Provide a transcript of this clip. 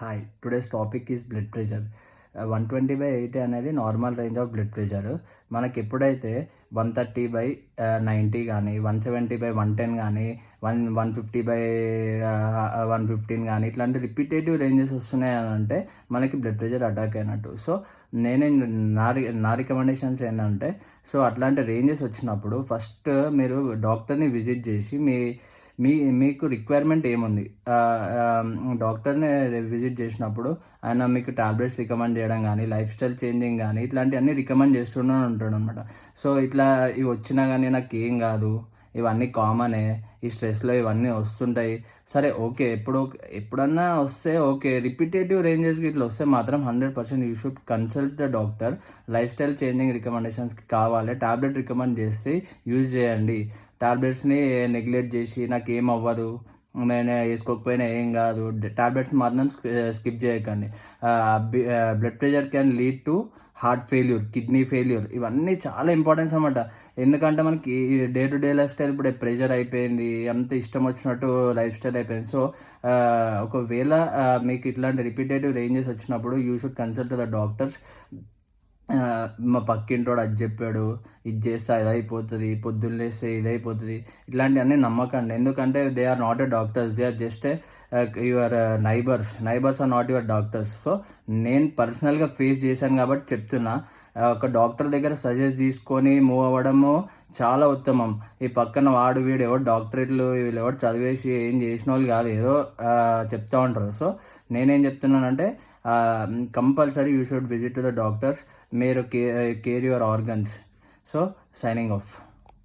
Hi, today's topic is blood pressure. 120/80 అనేది normal range of blood pressure. మనకి ఎప్పుడైతే 130/90 కానీ, 170/110 కానీ, 150/115 కానీ ఇట్లాంటి రిపీటేటివ్ రేంజెస్ వస్తున్నాయి అని అంటే మనకి బ్లడ్ ప్రెషర్ అటాక్ అయినట్టు. సో నేనే నా రికమెండేషన్స్ ఏంటంటే, సో అట్లాంటి రేంజెస్ వచ్చినప్పుడు ఫస్ట్ మీరు డాక్టర్ని విజిట్ చేసి మీకు రిక్వైర్మెంట్ ఏముంది, డాక్టర్ని విజిట్ చేసినప్పుడు ఆయన మీకు టాబ్లెట్స్ రికమెండ్ చేయడం కానీ, లైఫ్ స్టైల్ చేంజింగ్ కానీ ఇట్లాంటివన్నీ రికమెండ్ చేస్తూనే ఉంటాడు అనమాట. సో ఇట్లా ఇవి వచ్చినా కానీ నాకు ఏం కాదు, ఇవన్నీ కామనే, ఈ స్ట్రెస్లో ఇవన్నీ వస్తుంటాయి. సరే ఓకే, ఎప్పుడన్నా వస్తే ఓకే, రిపీటేటివ్ రేంజెస్కి ఇట్లా వస్తే మాత్రం 100% you should consult the doctor. Lifestyle changing రికమెండేషన్స్కి కావాలి, టాబ్లెట్ రికమెండ్ చేసి యూజ్ చేయండి. టాబ్లెట్స్ని నెగ్లెక్ట్ చేసి నాకేం అవ్వదు, నేను వేసుకోకపోయినా ఏం కాదు, టాబ్లెట్స్ మాత్రం స్కిప్ చేయకండి. Blood pressure can lead to heart failure, kidney failure, ఇవన్నీ చాలా ఇంపార్టెన్స్ అనమాట. ఎందుకంటే మనకి day to day life style ఇప్పుడు ప్రెషర్ అయిపోయింది, అంత ఇష్టం వచ్చినట్టు లైఫ్ స్టైల్ అయిపోయింది. సో ఒకవేళ మీకు ఇట్లాంటి రిపీటేటివ్ రేంజెస్ వచ్చినప్పుడు you should consult the doctors. మా పక్కింటోడు అది చెప్పాడు, ఇది చేస్తే అది అయిపోతుంది, పొద్దున్న లేస్తే ఇది అయిపోతుంది, ఇట్లాంటివన్నీ నమ్మకండి. ఎందుకంటే they are not a doctors, they are just your neighbours are not your doctors. So నేను పర్సనల్గా ఫేస్ చేశాను కాబట్టి చెప్తున్నా. ఒక డాక్టర్ దగ్గర సజెస్ట్ తీసుకొని మూవ్ అవ్వడము చాలా ఉత్తమం. ఈ పక్కన వాడు వీడు ఎవరు డాక్టరేట్లు, వీళ్ళు ఎవరు చదివేసి ఏం చేసిన వాళ్ళు కాదు, ఏదో చెప్తా ఉంటారు. సో నేనేం చెప్తున్నానంటే, compulsory you should visit to the doctors. మీరు care your organs. So signing of.